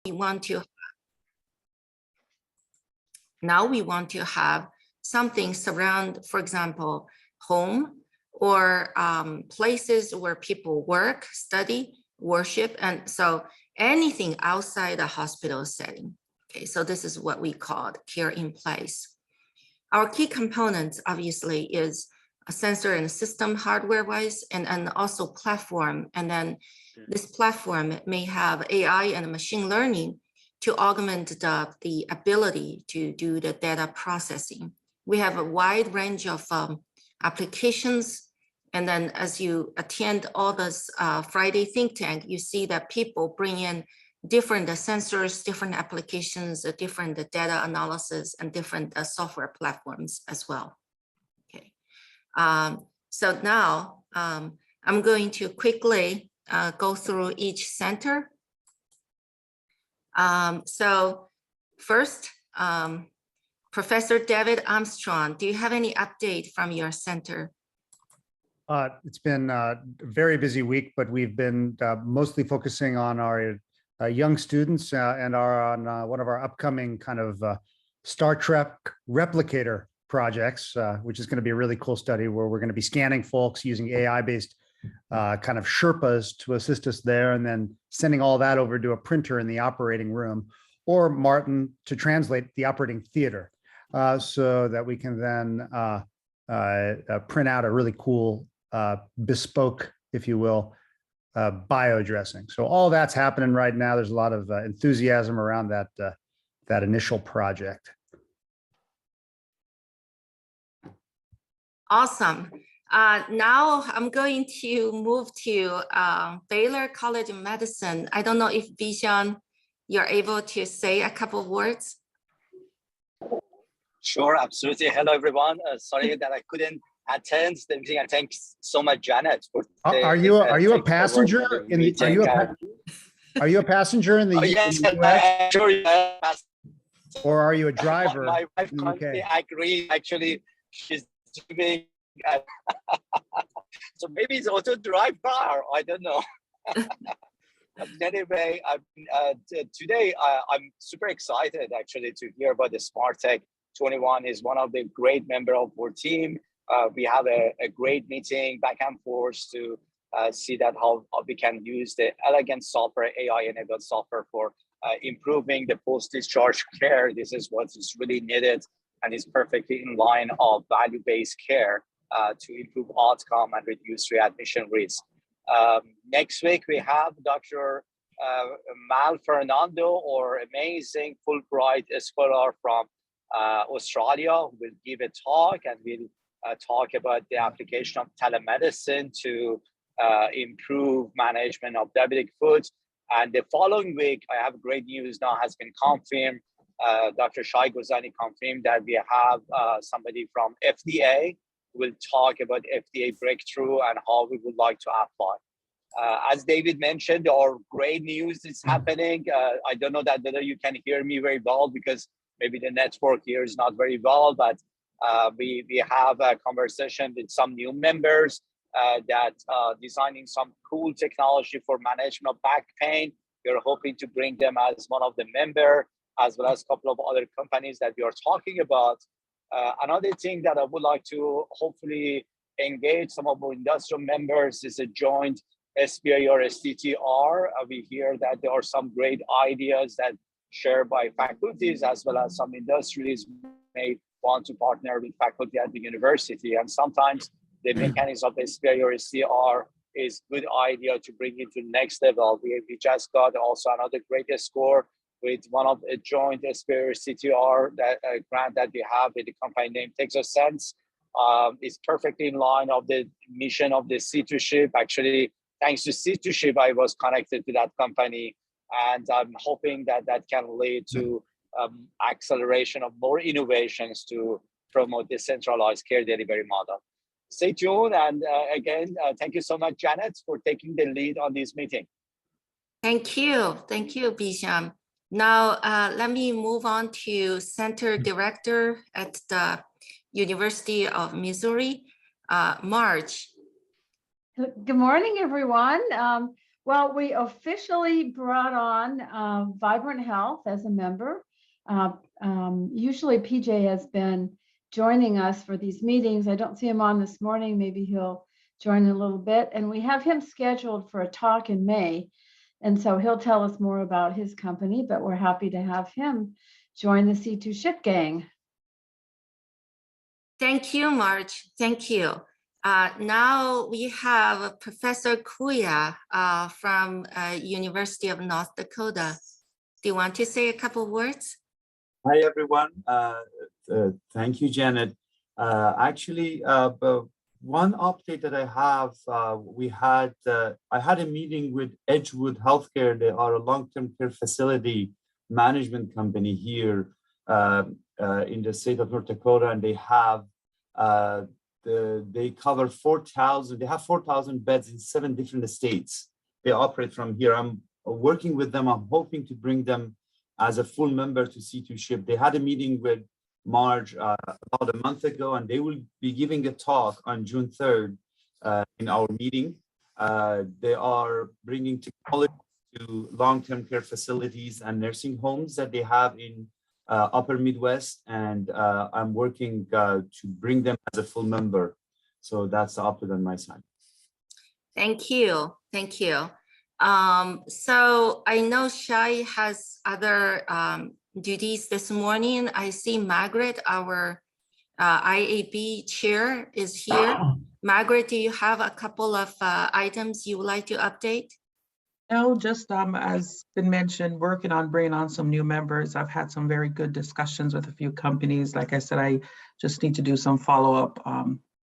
we want to have something surround, for example, home or places where people work, study, worship, and so anything outside the hospital setting. Okay, so this is what we call care in place. Our key components obviously is a sensor and system hardware-wise, and also platform. And then this platform may have AI and machine learning to augment the ability to do the data processing. We have a wide range of applications. And then as you attend all this Friday think tank, you see that people bring in different sensors, different applications, different data analysis, and different software platforms as well. Okay. So now I'm going to quickly go through each center. So first, Professor David Armstrong, do you have any update from your center? It's been a very busy week, but we've been mostly focusing on our young students and are on one of our upcoming kind of Star Trek replicator projects, which is going to be a really cool study where we're going to be scanning folks using AI-based kind of Sherpas to assist us there, and then sending all that over to a printer in the operating room, or Martyn to translate the operating theater, so that we can then print out a really cool bespoke, if you will, bio dressing. So all that's happening right now. There's a lot of enthusiasm around that initial project. Awesome. Now I'm going to move to Baylor College of Medicine. I don't know if Bijan, you're able to say a couple of words. Sure, absolutely. Hello, everyone. Sorry that I couldn't attend the meeting. And thanks so much, Janet. For are you a passenger in the? Are you a passenger in the? Yes, US? sure. Yes. Or are you a driver? My wife currently agreed. Actually, she's doing. So maybe it's also drive car. I don't know. But anyway, today I'm super excited actually to hear about the SmartTech 21 is one of the great member of our team. We have a great meeting back and forth to see that how we can use the elegant software, AI-enabled software for improving the post-discharge care. This is what is really needed and is perfectly in line of value-based care to improve outcome and reduce readmission risk. Next week, we have Dr. Mal Fernando, or amazing Fulbright scholar from Australia, who will give a talk, and we'll talk about the application of telemedicine to improve management of diabetic foot. And the following week, I have great news now has been confirmed. Dr. Shai Gozani confirmed that we have somebody from FDA who will talk about FDA breakthrough and how we would like to apply. As David mentioned, our great news is happening. I don't know that whether you can hear me very well because maybe the network here is not very well, but we have a conversation with some new members that designing some cool technology for management of back pain. We're hoping to bring them as one of the member, as well as a couple of other companies that we are talking about. Another thing that I would like to hopefully engage some of our industrial members is a joint SBI or STTR. We hear that there are some great ideas that shared by faculties, as well as some industries may want to partner with faculty at the university. And sometimes the mechanism of SBI or STTR is good idea to bring it to the next level. We just got also another great score with one of a joint SBI or STTR that grant that we have with the company named Texas Sense. It's perfectly in line of the mission of the C2SHiP. Actually, thanks to C2SHiP, I was connected to that company, and I'm hoping that that can lead to acceleration of more innovations to promote decentralized care delivery model. Stay tuned, and again, thank you so much, Janet, for taking the lead on this meeting. Thank you, Bijan. Now, let me move on to Center Director at the University of Missouri, Marge. Good morning, everyone. Well, we officially brought on Vibrant Health as a member. Usually PJ has been joining us for these meetings. I don't see him on this morning. Maybe he'll join in a little bit. And we have him scheduled for a talk in May. And so he'll tell us more about his company, but we're happy to have him join the C2SHiP gang. Thank you, Marge. Thank you. Now we have Professor Kuya from University of North Dakota. Do you want to say a couple words? Hi, everyone. Thank you, Janet. Actually, one update that I have, I had a meeting with Edgewood Healthcare. They are a long-term care facility management company here in the state of North Dakota, and they have they cover 4,000. They have 4,000 beds in 7 different states. They operate from here. I'm working with them. I'm hoping to bring them as a full member to C2SHiP. They had a meeting with Marge about a month ago, and they will be giving a talk on June 3rd in our meeting. They are bringing technology to long-term care facilities and nursing homes that they have in Upper Midwest, and I'm working to bring them as a full member. So that's the update on my side. Thank you. Thank you. So I know Shai has other duties this morning. I see Margaret, our IAB chair, is here. Margaret, do you have a couple of items you would like to update? No, just as been mentioned, working on bringing on some new members. I've had some very good discussions with a few companies. Like I said, I just need to do some follow-up,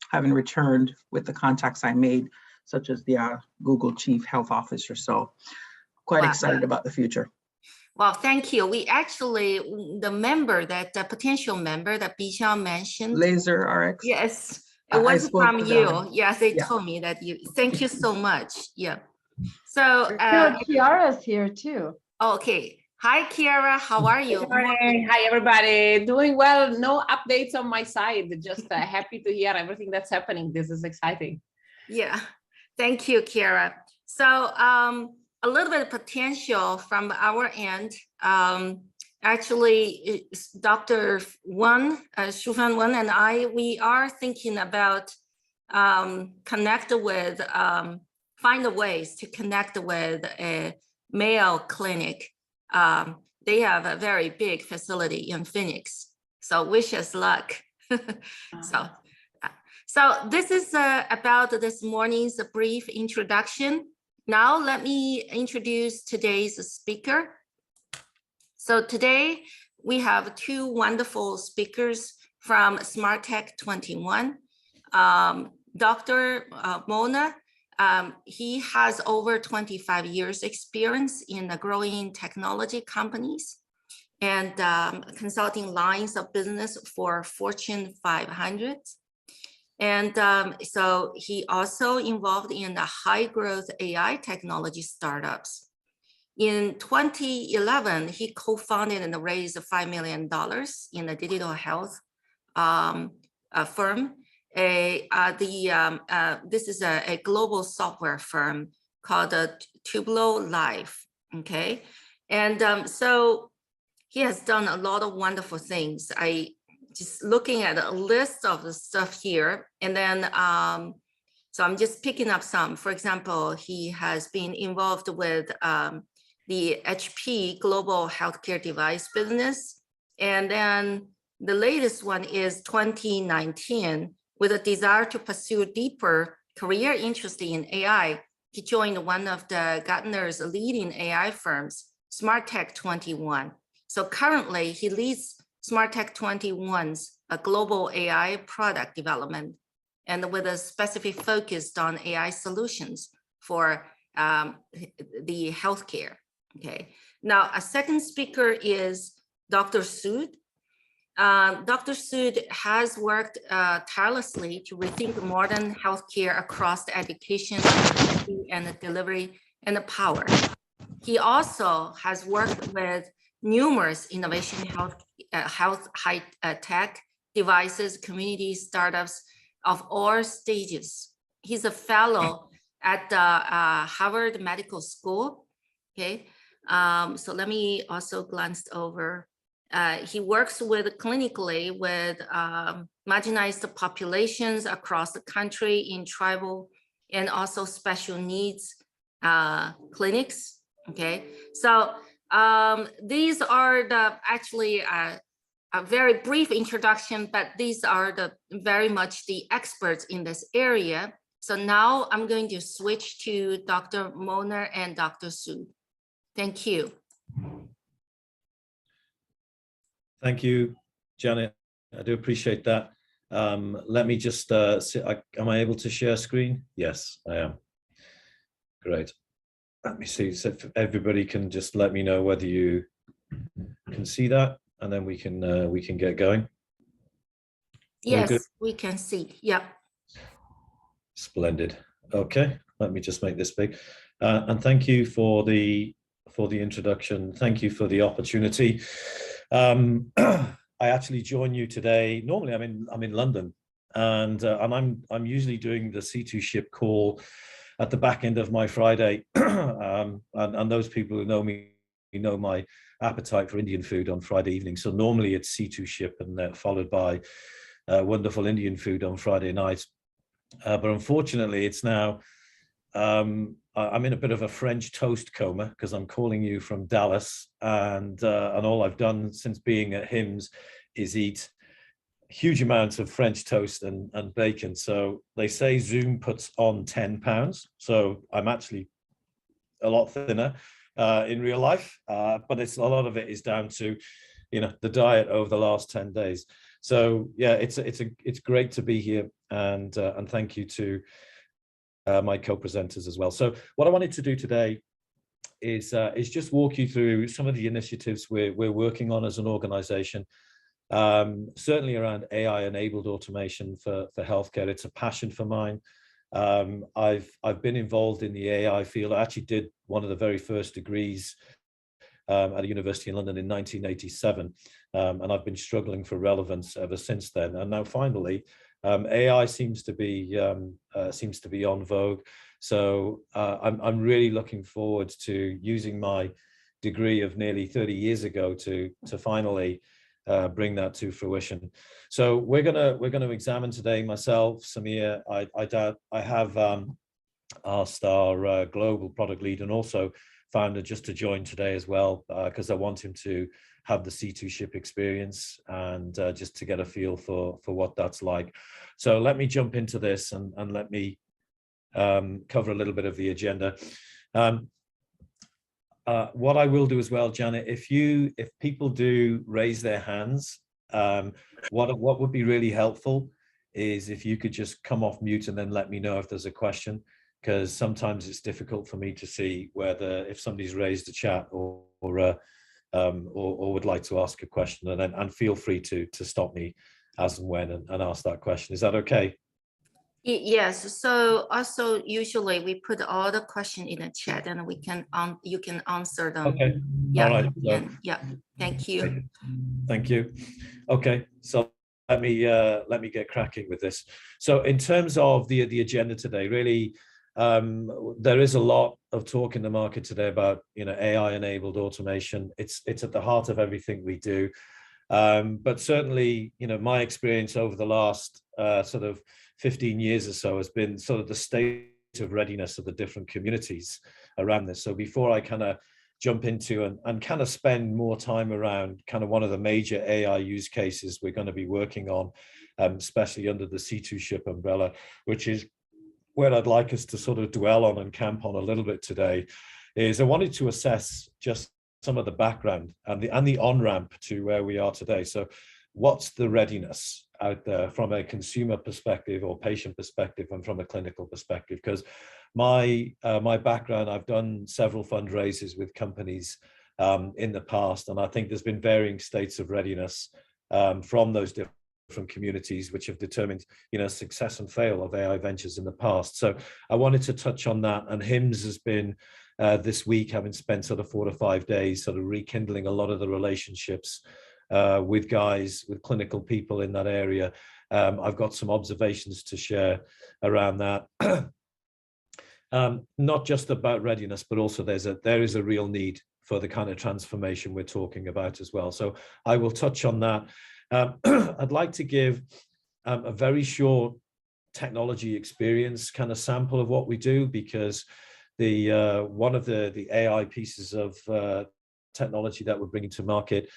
having returned with the contacts I made, such as the Google Chief Health Officer. So quite excited about the future. Well, thank you. We actually, the potential member that Bijan mentioned. Laser RX. Yes, it was from you. Yes, they Yeah. told me that you, thank you so much. Yeah. So Kiara's here too. Okay. Hi, Kiara. How are you? Good morning. Hi, everybody. Doing well. No updates on my side. Just happy to hear everything that's happening. This is exciting. Yeah. Thank you, Kiara. So a little bit of potential from our end. Actually, Dr. Shufan Wen and I, we are thinking about find ways to connect with a Mayo Clinic. They have a very big facility in Phoenix. So wish us luck. So this is about this morning's brief introduction. Now let me introduce today's speaker. So today we have 2 wonderful speakers from Smart Tech 21. Dr. Molnar, he has over 25 years experience in the growing technology companies and consulting lines of business for Fortune 500. And so he also involved in the high growth AI technology startups. In 2011, he co-founded and raised $5 million in a digital health firm. This is a global software firm called Tublo Life, okay? And so he has done a lot of wonderful things. I just looking at a list of the stuff here, and then so I'm just picking up some. For example, he has been involved with the HP global healthcare device business, and then the latest one is 2019. With a desire to pursue deeper career interest in AI, he joined one of the Gartner's leading AI firms, Smart Tech 21. So currently, he leads Smart Tech 21's global AI product development, and with a specific focus on AI solutions for the healthcare. Okay. Now, a second speaker is Dr. Sood. Dr. Sood has worked tirelessly to rethink modern healthcare across the education, and the delivery, and the power. He also has worked with numerous innovation health high tech devices, community startups of all stages. He's a fellow at the Harvard Medical School. Okay, so let me also glance over. He works clinically with marginalized populations across the country in tribal and also special needs clinics. Okay, so these are actually a very brief introduction, but these are very much the experts in this area. So now I'm going to switch to Dr. Molnar and Dr. Su. Thank you. Thank you, Janet. I do appreciate that. Let me just am I able to share screen? Yes, I am. Great. Let me see, so if everybody can just let me know whether you can see that, and then we can get going. Yes, we can see. Yeah. Splendid. Okay, let me just make this big. And thank you for the introduction. Thank you for the opportunity. I actually join you today. Normally, I'm in London, and I'm usually doing the C2SHiP call at the back end of my Friday. And those people who know me know my appetite for Indian food on Friday evening. So normally it's C2SHiP and followed by wonderful Indian food on Friday night. But unfortunately, it's now I'm in a bit of a French toast coma because I'm calling you from Dallas, and all I've done since being at HIMSS is eat huge amounts of French toast and bacon. So they say Zoom puts on 10 pounds. So I'm actually a lot thinner in real life, but a lot of it is down to, the diet over the last 10 days. So yeah, it's great to be here, and thank you to my co-presenters as well. So what I wanted to do today is just walk you through some of the initiatives we're working on as an organization. Certainly around AI-enabled automation for healthcare. It's a passion for mine. I've been involved in the AI field. I actually did one of the very first degrees at a university in London in 1987, and I've been struggling for relevance ever since then. And now finally, AI seems to be on vogue. So I'm really looking forward to using my degree of nearly 30 years ago to finally bring that to fruition. So we're gonna examine today, myself, Samir, I have asked our global product lead and also founder just to join today as well, because I want him to have the C2SHiP experience and just to get a feel for what that's like. So let me jump into this and let me cover a little bit of the agenda. What I will do as well, Janet, if people do raise their hands, what would be really helpful is if you could just come off mute and then let me know if there's a question, because sometimes it's difficult for me to see if somebody's raised a chat or would like to ask a question, and feel free to stop me as and when and ask that question. Is that okay? Yes. So also usually we put all the question in the chat and you can answer them. Okay. Yeah. All right. Yeah. Thank you. Thank you. Okay. So let me get cracking with this. So in terms of the agenda today, really, there is a lot of talk in the market today about AI-enabled automation. It's at the heart of everything we do. But certainly, my experience over the last sort of 15 years or so has been sort of the state of readiness of the different communities around this. So before I kind of jump into and kind of spend more time around kind of one of the major AI use cases we're going to be working on, especially under the C2SHiP umbrella, which is where I'd like us to sort of dwell on and camp on a little bit today, is I wanted to assess just some of the background and the on-ramp to where we are today. So what's the readiness out there from a consumer perspective or patient perspective and from a clinical perspective? Because my background, I've done several fundraisers with companies in the past, and I think there's been varying states of readiness from those different communities, which have determined success and fail of AI ventures in the past. So I wanted to touch on that, and HIMSS has been this week, having spent sort of 4 to 5 days sort of rekindling a lot of the relationships with clinical people in that area. I've got some observations to share around that. not just about readiness, but also there is a real need for the kind of transformation we're talking about as well. So I will touch on that. I'd like to give a very short technology experience kind of sample of what we do, because one of the AI pieces of technology that we're bringing to market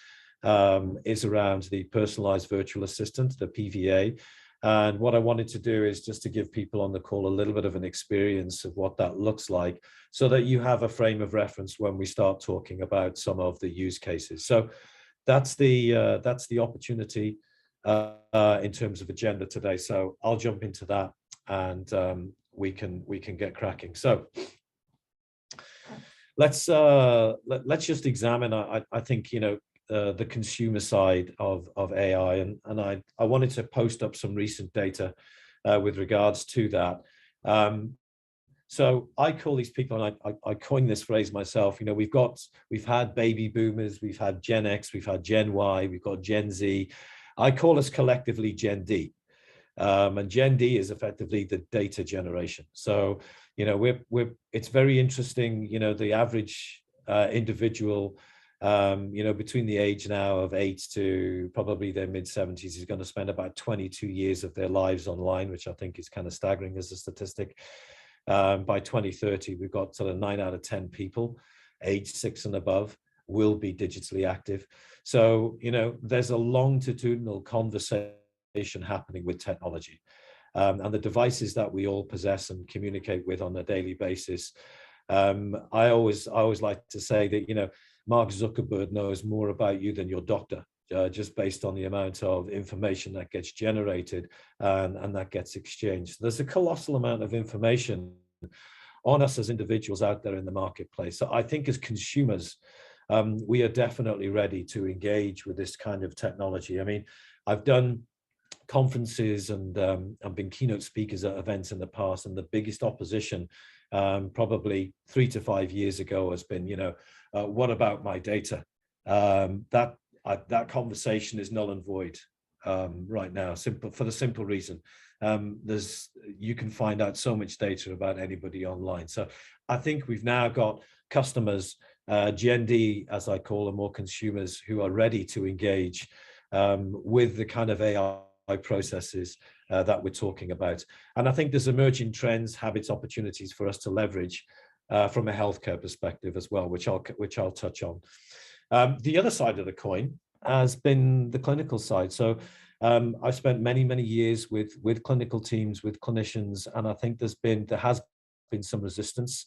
is around the personalized virtual assistant, the PVA. And what I wanted to do is just to give people on the call a little bit of an experience of what that looks like, so that you have a frame of reference when we start talking about some of the use cases. So that's the opportunity in terms of agenda today. So I'll jump into that, and we can get cracking. So let's just examine. I think, you know, the consumer side of AI, and I wanted to post up some recent data with regards to that. So I call these people, and I coined this phrase myself, you know, we've had baby boomers, we've had Gen X, we've had Gen Y, we've got Gen Z. I call us collectively Gen D. And Gen D is effectively the data generation. So, you know, it's very interesting, you know, the average individual, you know, between the age now of 8 to probably their mid-70s is going to spend about 22 years of their lives online, which I think is kind of staggering as a statistic. By 2030, we've got sort of 9 out of 10 people age 6 and above will be digitally active. So, you know, there's a longitudinal conversation happening with technology, and the devices that we all possess and communicate with on a daily basis. I always like to say that, you know, Mark Zuckerberg knows more about you than your doctor, just based on the amount of information that gets generated and that gets exchanged. There's a colossal amount of information on us as individuals out there in the marketplace. So I think as consumers, we are definitely ready to engage with this kind of technology. I mean, I've done conferences and I've been keynote speakers at events in the past, and the biggest opposition probably 3 to 5 years ago has been, you know, what about my data? That conversation is null and void right now, for the simple reason you can find out so much data about anybody online. So I think we've now got customers, Gen D, as I call them, or consumers, who are ready to engage with the kind of AI processes that we're talking about. And I think there's emerging trends, habits, opportunities for us to leverage from a healthcare perspective as well, which I'll touch on. The other side of the coin has been the clinical side. So I've spent many years with clinical teams, with clinicians, and I think there has been some resistance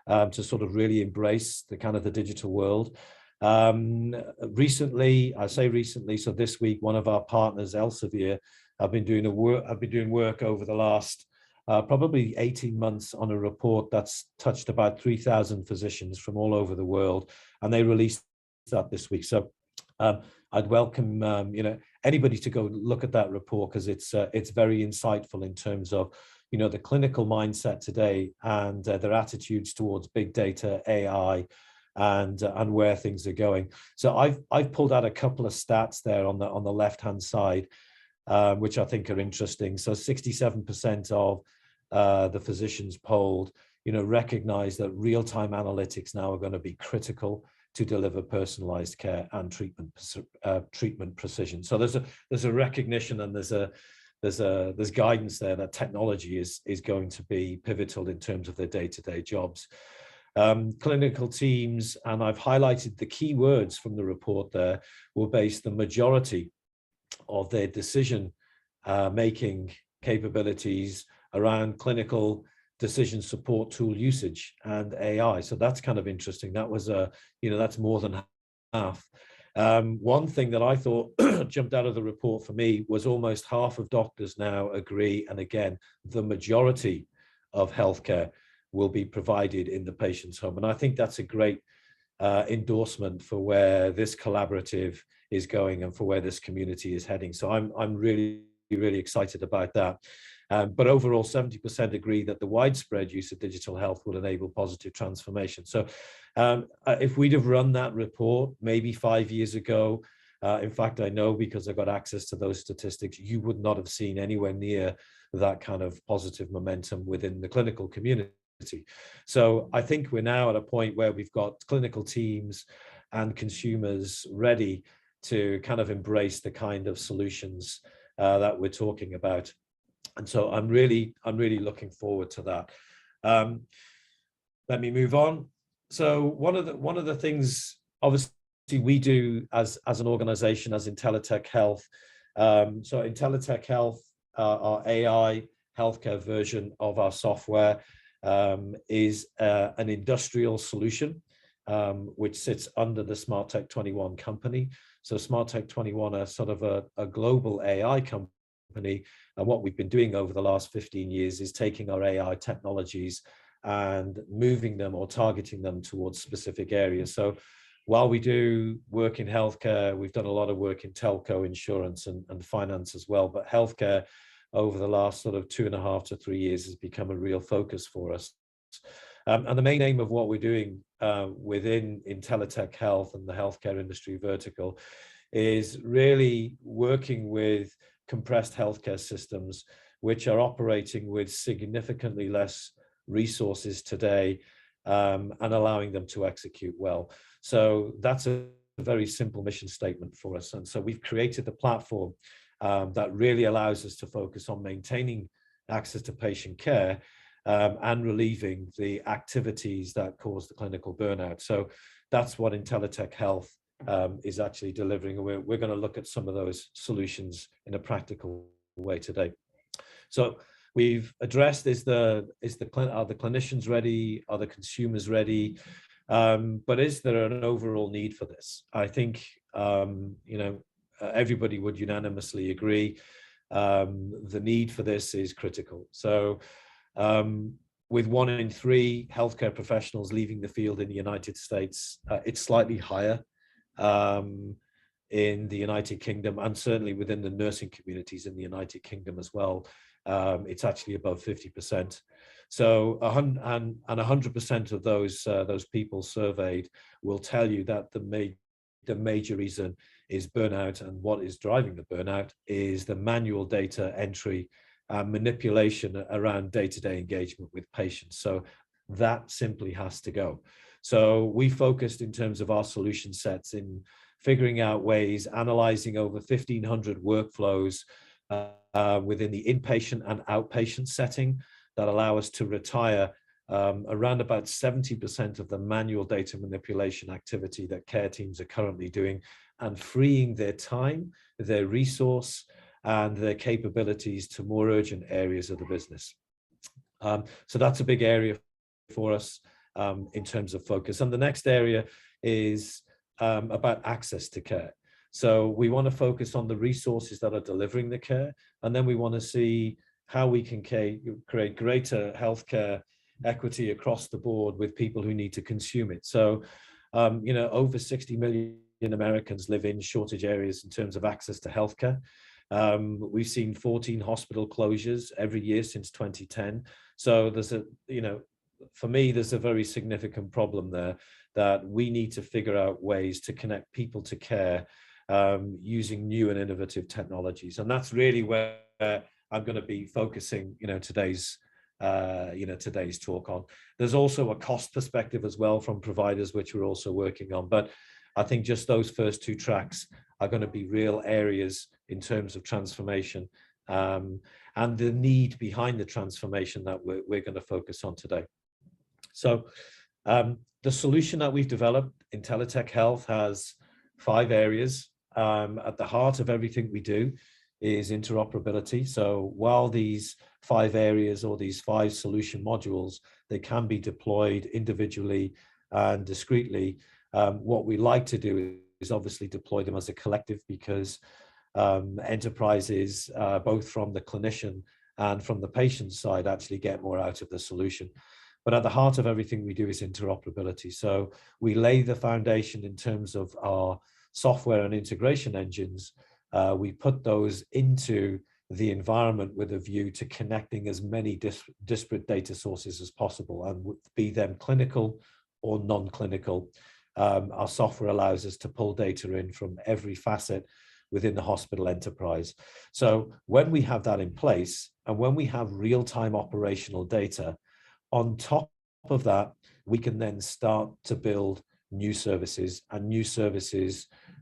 to sort of really embrace the kind of the digital world. Recently, so this week, one of our partners, Elsevier, I've been doing work over the last probably 18 months on a report that's touched about 3,000 physicians from all over the world, and they released that this week. So I'd welcome you know, anybody to go look at that report, because it's very insightful in terms of, you know, the clinical mindset today and their attitudes towards big data, AI, and where things are going. So I've pulled out a couple of stats there on the left hand side, which I think are interesting. So 67% of the physicians polled, you know, recognize that real-time analytics now are going to be critical to deliver personalized care and treatment precision. So there's a recognition, and there's guidance there that technology is going to be pivotal in terms of their day-to-day jobs. Clinical teams, and I've highlighted the key words from the report there, will base the majority of their decision making capabilities around clinical decision support tool usage and AI. So that's kind of interesting. That was you know, that's more than half. One thing that I thought jumped out of the report for me was almost half of doctors now agree, and again, the majority of healthcare will be provided in the patient's home. And I think that's a great endorsement for where this collaborative is going and for where this community is heading. So I'm really excited about that. But overall, 70% agree that the widespread use of digital health will enable positive transformation. So if we'd have run that report maybe 5 years ago, in fact, I know because I got access to those statistics, you would not have seen anywhere near that kind of positive momentum within the clinical community. So I think we're now at a point where we've got clinical teams and consumers ready to kind of embrace the kind of solutions that we're talking about. And so I'm really looking forward to that. Let me move on. So one of the things, obviously, we do as an organization, as Intellitech Health. So Intellitech Health, our AI healthcare version of our software, is an industrial solution, which sits under the SmartTech 21 company. So SmartTech 21 are sort of a global AI company. And what we've been doing over the last 15 years is taking our AI technologies and moving them or targeting them towards specific areas. So while we do work in healthcare, we've done a lot of work in telco, insurance, and finance as well. But healthcare over the last sort of 2.5 to 3 years has become a real focus for us. And the main aim of what we're doing within Intellitech Health and the healthcare industry vertical is really working with compressed healthcare systems, which are operating with significantly less resources today, and allowing them to execute well. So that's a very simple mission statement for us. And so we've created the platform that really allows us to focus on maintaining access to patient care and relieving the activities that cause the clinical burnout. So that's what Intellitech Health is actually delivering. And we're going to look at some of those solutions in a practical way today. So we've addressed, are the clinicians ready? Are the consumers ready? But is there an overall need for this? I think, everybody would unanimously agree the need for this is critical. So with 1 in 3 healthcare professionals leaving the field in the United States, it's slightly higher in the United Kingdom, and certainly within the nursing communities in the United Kingdom as well. It's actually above 50%. So 100% of those people surveyed will tell you that the major reason is burnout, and what is driving the burnout is the manual data entry and manipulation around day-to-day engagement with patients. So that simply has to go. So we focused in terms of our solution sets in figuring out ways, analyzing over 1,500 workflows within the inpatient and outpatient setting that allow us to retire around about 70% of the manual data manipulation activity that care teams are currently doing, and freeing their time, their resource, and their capabilities to more urgent areas of the business. So that's a big area for us in terms of focus. And the next area is about access to care. So we want to focus on the resources that are delivering the care, and then we want to see how we can create greater healthcare equity across the board with people who need to consume it. So, over 60 million Americans live in shortage areas in terms of access to healthcare. We've seen 14 hospital closures every year since 2010. So there's for me, there's a very significant problem there that we need to figure out ways to connect people to care using new and innovative technologies. And that's really where I'm going to be focusing, today's talk on. There's also a cost perspective as well from providers, which we're also working on. But I think just those first 2 tracks are going to be real areas in terms of transformation and the need behind the transformation that we're going to focus on today. So the solution that we've developed, Intellitech Health, has 5 areas. At the heart of everything we do is interoperability. So while these 5 areas or these 5 solution modules, they can be deployed individually and discreetly, what we like to do is obviously deploy them as a collective, because enterprises, both from the clinician and from the patient side, actually get more out of the solution. But at the heart of everything we do is interoperability. So we lay the foundation in terms of our software and integration engines. We put those into the environment with a view to connecting as many disparate data sources as possible, and be them clinical or non-clinical. Our software allows us to pull data in from every facet within the hospital enterprise. So when we have that in place, and when we have real-time operational data, on top of that, we can then start to build new services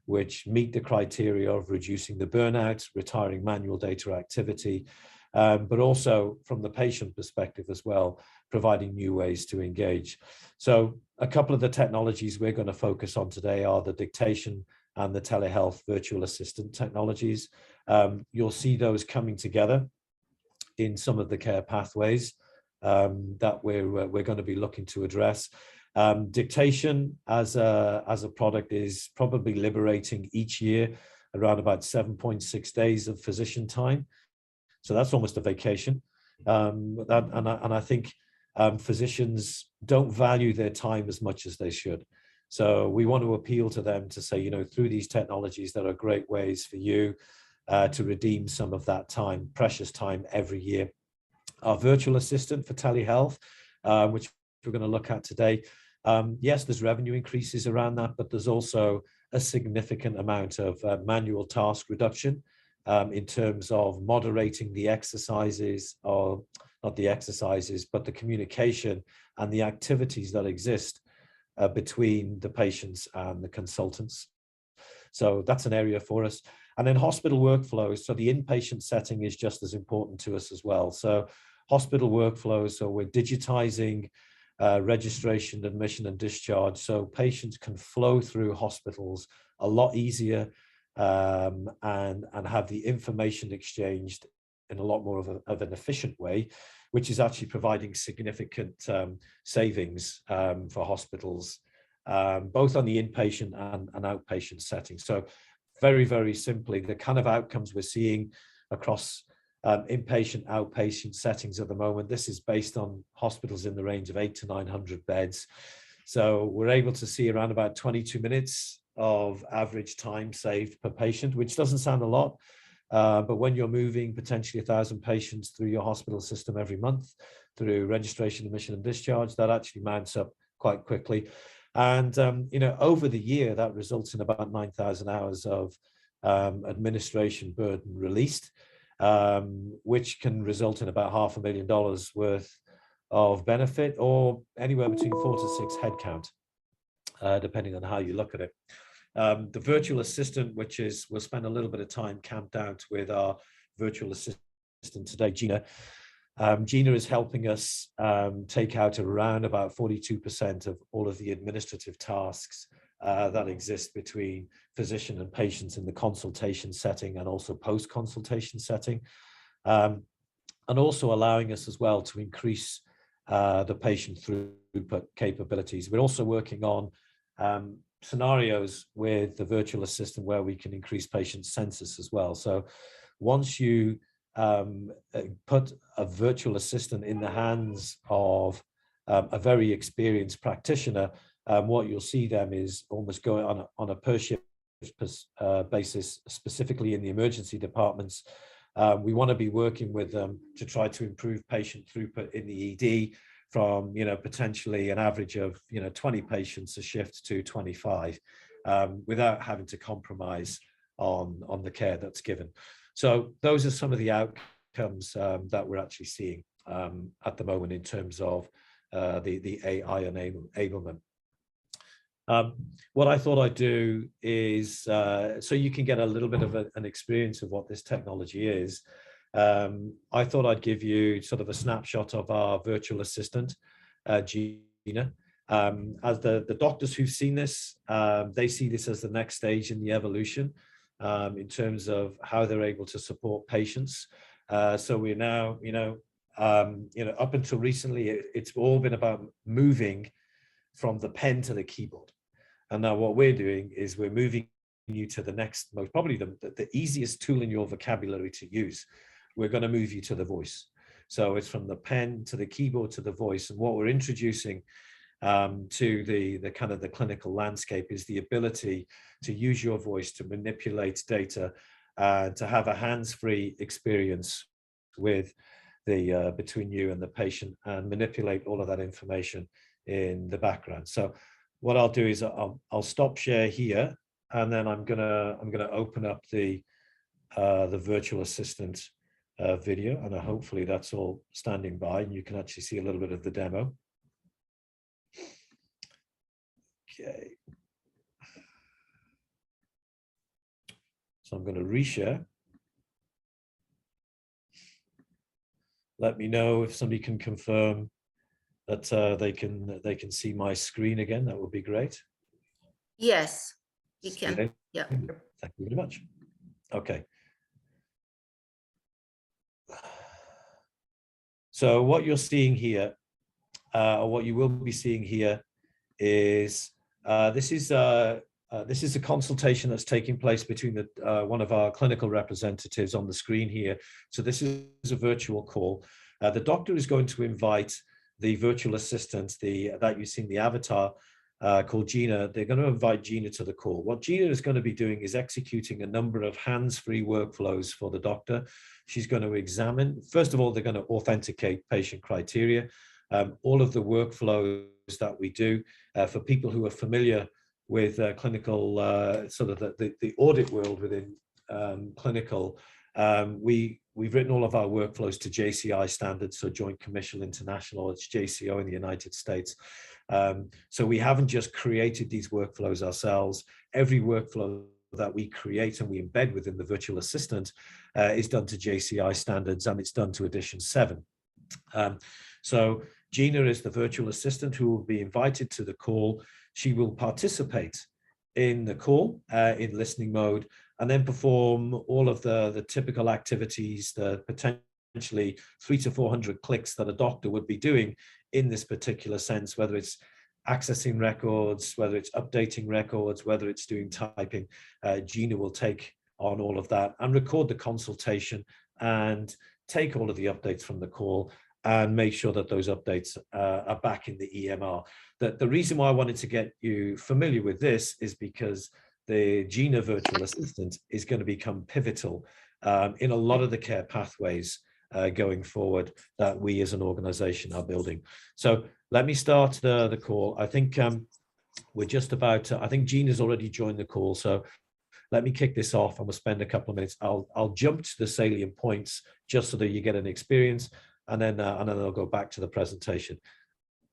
which meet the criteria of reducing the burnout, retiring manual data activity, but also from the patient perspective as well, providing new ways to engage. So a couple of the technologies we're going to focus on today are the dictation and the telehealth virtual assistant technologies. You'll see those coming together in some of the care pathways that we're going to be looking to address. Dictation as a product is probably liberating each year around about 7.6 days of physician time. So that's almost a vacation. And I think physicians don't value their time as much as they should. So we want to appeal to them to say, through these technologies, there are great ways for you to redeem some of that time, precious time every year. Our virtual assistant for telehealth, which we're going to look at today, yes, there's revenue increases around that, but there's also a significant amount of manual task reduction in terms of moderating the exercises, or not the exercises, but the communication and the activities that exist between the patients and the consultants. So that's an area for us. And then hospital workflows. So the inpatient setting is just as important to us as well. So hospital workflows, so we're digitizing registration, admission, and discharge, so patients can flow through hospitals a lot easier and have the information exchanged in a lot more of an efficient way, which is actually providing significant savings for hospitals, both on the inpatient and outpatient setting. So very, very simply, the kind of outcomes we're seeing across inpatient, outpatient settings at the moment, this is based on hospitals in the range of 800 to 900 beds. So we're able to see around about 22 minutes of average time saved per patient, which doesn't sound a lot, but when you're moving potentially 1,000 patients through your hospital system every month through registration, admission, and discharge, that actually mounts up quite quickly. And over the year, that results in about 9,000 hours of administration burden released, which can result in about $500,000 worth of benefit, or anywhere between 4 to 6 headcount, depending on how you look at it. The virtual assistant, which is, we'll spend a little bit of time camped out with our virtual assistant today, Gina. Gina is helping us take out around about 42% of all of the administrative tasks that exist between physician and patients in the consultation setting and also post-consultation setting, and also allowing us as well to increase the patient throughput capabilities. We're also working on scenarios with the virtual assistant where we can increase patient census as well. So once you put a virtual assistant in the hands of a very experienced practitioner, what you'll see them is almost going on a per shift basis, specifically in the emergency departments. We want to be working with them to try to improve patient throughput in the ED from potentially an average of 20 patients a shift to 25, without having to compromise on the care that's given. So those are some of the outcomes that we're actually seeing at the moment in terms of the AI enablement. What I thought I'd do is, so you can get a little bit of an experience of what this technology is, I thought I'd give you sort of a snapshot of our virtual assistant, Gina. As the doctors who've seen this, they see this as the next stage in the evolution in terms of how they're able to support patients. So we're now, up until recently, it's all been about moving from the pen to the keyboard. And now what we're doing is we're moving you to the next, most probably the easiest tool in your vocabulary to use. We're going to move you to the voice. So it's from the pen to the keyboard to the voice. And what we're introducing to the kind of the clinical landscape is the ability to use your voice to manipulate data, to have a hands-free experience with between you and the patient, and manipulate all of that information in the background. So what I'll do is I'll stop share here, and then I'm gonna open up the virtual assistant video, and hopefully that's all standing by and you can actually see a little bit of the demo. Okay. So I'm going to reshare. Let me know if somebody can confirm that they can see my screen again. That would be great. Yes, we can. Okay. Yeah. Thank you very much. Okay. So what you're seeing here, or what you will be seeing here, is this is a consultation that's taking place between one of our clinical representatives on the screen here. So this is a virtual call. The doctor is going to invite the virtual assistant, that you've seen the avatar called Gina. They're going to invite Gina to the call. What Gina is going to be doing is executing a number of hands-free workflows for the doctor. She's going to examine, first of all, they're going to authenticate patient criteria. All of the workflows that we do for people who are familiar with clinical, sort of the audit world within clinical, we've written all of our workflows to JCI standards, so Joint Commission International, it's JCO in the United States. So we haven't just created these workflows ourselves. Every workflow that we create and we embed within the virtual assistant is done to JCI standards, and it's done to edition 7. So Gina is the virtual assistant who will be invited to the call. She will participate in the call in listening mode, and then perform all of the typical activities, the potentially 300 to 400 clicks that a doctor would be doing in this particular sense, whether it's accessing records, whether it's updating records, whether it's doing typing. Gina will take on all of that and record the consultation and take all of the updates from the call and make sure that those updates are back in the EMR. The reason why I wanted to get you familiar with this is because the Gina virtual assistant is going to become pivotal in a lot of the care pathways going forward that we as an organization are building. So let me start the call. I think we're just about, I think Gina's already joined the call. So let me kick this off and we'll spend a couple of minutes. I'll jump to the salient points just so that you get an experience, and then I'll go back to the presentation.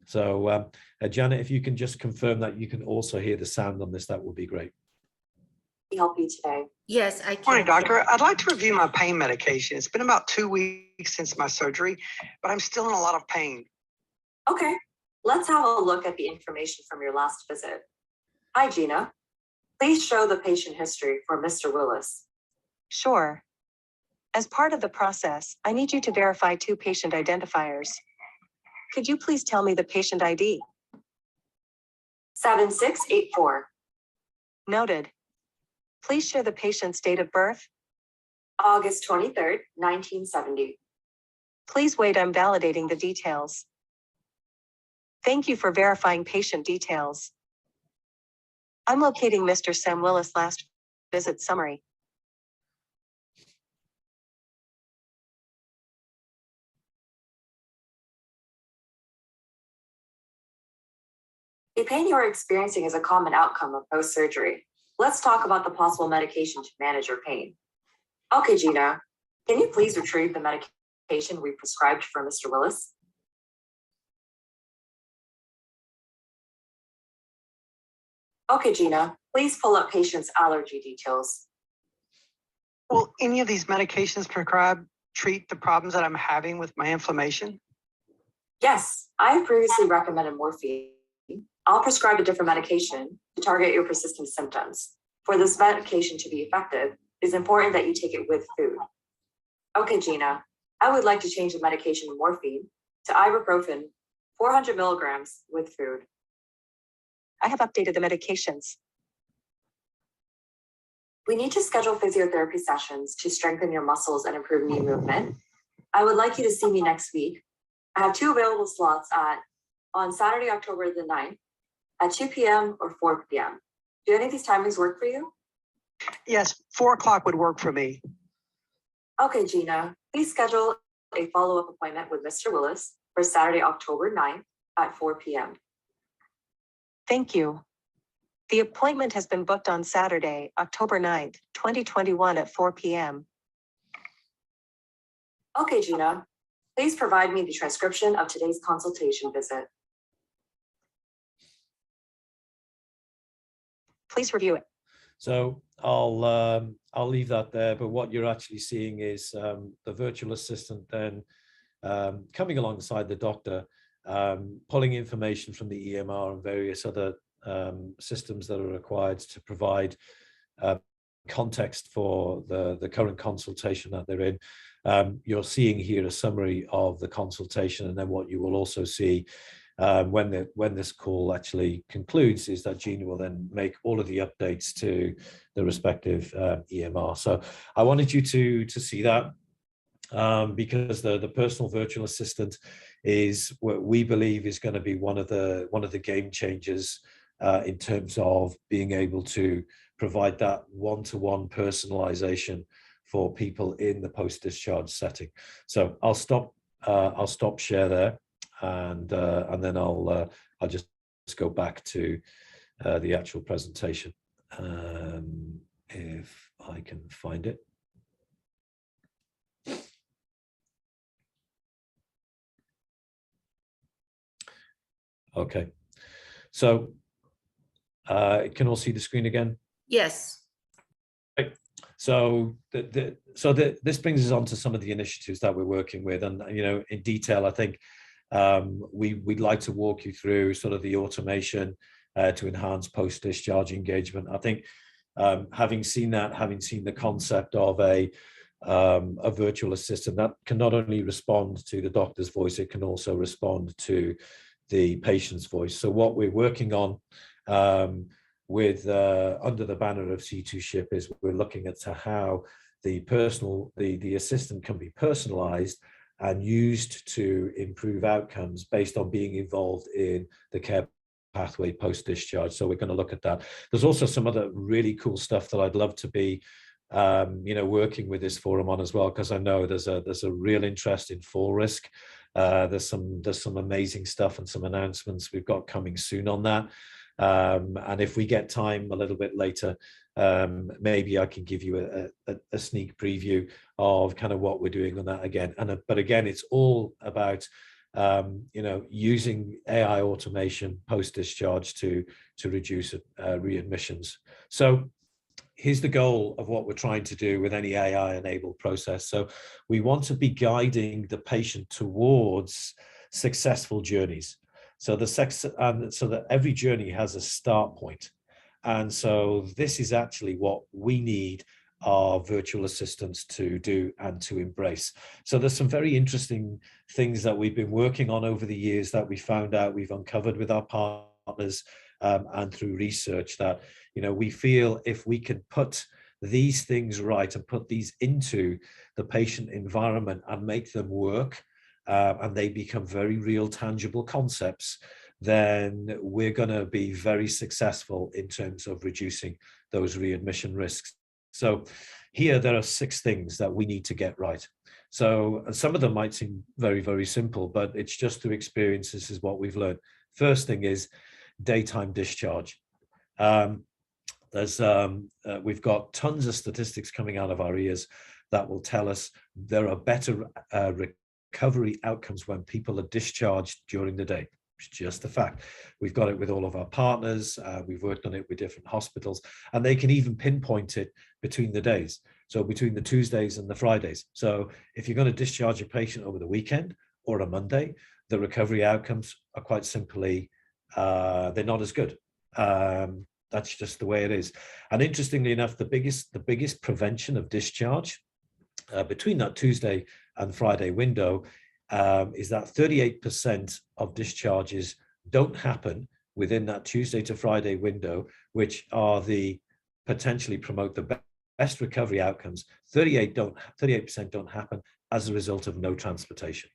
So Janet, if you can just confirm that you can also hear the sound on this, that would be great. Help you today? Yes, I can. Morning, doctor. I'd like to review my pain medication. It's been about 2 weeks since my surgery, but I'm still in a lot of pain. Okay, let's have a look at the information from your last visit. Hi, Gina. Please show the patient history for Mr. Willis. Sure. As part of the process, I need you to verify 2 patient identifiers. Could you please tell me the patient ID? 7684. Noted. Please share the patient's date of birth. August 23rd, 1970. Please wait, I'm validating the details. Thank you for verifying patient details. I'm locating Mr. Sam Willis' last visit summary. The pain you are experiencing is a common outcome of post-surgery. Let's talk about the possible medication to manage your pain. Okay, Gina, can you please retrieve the medication we prescribed for Mr. Willis? Okay, Gina, please pull up patient's allergy details. Will any of these medications prescribed treat the problems that I'm having with my inflammation? Yes, I have previously recommended morphine. I'll prescribe a different medication to target your persistent symptoms. For this medication to be effective, it's important that you take it with food. Okay, Gina, I would like to change the medication morphine to ibuprofen, 400 milligrams with food. I have updated the medications. We need to schedule physiotherapy sessions to strengthen your muscles and improve knee movement. I would like you to see me next week. I have 2 available slots on Saturday, October the 9th at 2 p.m. or 4 p.m. Do any of these timings work for you? Yes, 4 o'clock would work for me. Okay, Gina, please schedule a follow-up appointment with Mr. Willis for Saturday, October 9th at 4 p.m. Thank you. The appointment has been booked on Saturday, October 9th, 2021 at 4 p.m. Okay, Gina, please provide me the transcription of today's consultation visit. Please review it. So I'll leave that there, but what you're actually seeing is the virtual assistant then coming alongside the doctor, pulling information from the EMR and various other systems that are required to provide context for the current consultation that they're in. You're seeing here a summary of the consultation, and then what you will also see when this call actually concludes is that Gina will then make all of the updates to the respective EMR. So I wanted you to see that because the personal virtual assistant is what we believe is going to be one of the game changers in terms of being able to provide that one-to-one personalization for people in the post-discharge setting. So I'll stop share there, and then I'll just go back to the actual presentation if I can find it. Okay, so can all see the screen again? Yes. Right. So this brings us on to some of the initiatives that we're working with, and in detail, I think we'd like to walk you through sort of the automation to enhance post-discharge engagement. I think having seen the concept of a virtual assistant that can not only respond to the doctor's voice, it can also respond to the patient's voice. So what we're working on with under the banner of C2SHiP is we're looking at how the assistant can be personalized and used to improve outcomes based on being involved in the care pathway post-discharge. So we're going to look at that. There's also some other really cool stuff that I'd love to be working with this forum on as well, because I know there's a real interest in fall risk. There's some amazing stuff and some announcements we've got coming soon on that. And if we get time a little bit later, maybe I can give you a sneak preview of kind of what we're doing on that again. But again, it's all about using AI automation post-discharge to reduce readmissions. So here's the goal of what we're trying to do with any AI-enabled process. So we want to be guiding the patient towards successful journeys. So so that every journey has a start point. And so this is actually what we need our virtual assistants to do and to embrace. So there's some very interesting things that we've been working on over the years that we found out, we've uncovered with our partners and through research that, we feel if we can put these things right and put these into the patient environment and make them work, and they become very real, tangible concepts, then we're going to be very successful in terms of reducing those readmission risks. So here there are 6 things that we need to get right. So some of them might seem very, very simple, but it's just through experience. This is what we've learned. First thing is daytime discharge. We've got tons of statistics coming out of our ears that will tell us there are better recovery outcomes when people are discharged during the day. It's just a fact. We've got it with all of our partners. We've worked on it with different hospitals, and they can even pinpoint it between the days. So between the Tuesdays and the Fridays. So if you're going to discharge a patient over the weekend or a Monday, the recovery outcomes are quite simply, they're not as good. That's just the way it is. And interestingly enough, the biggest prevention of discharge between that Tuesday and Friday window is that 38% of discharges don't happen within that Tuesday to Friday window, which are the potentially promote the best recovery outcomes. 38% don't happen as a result of no transportation.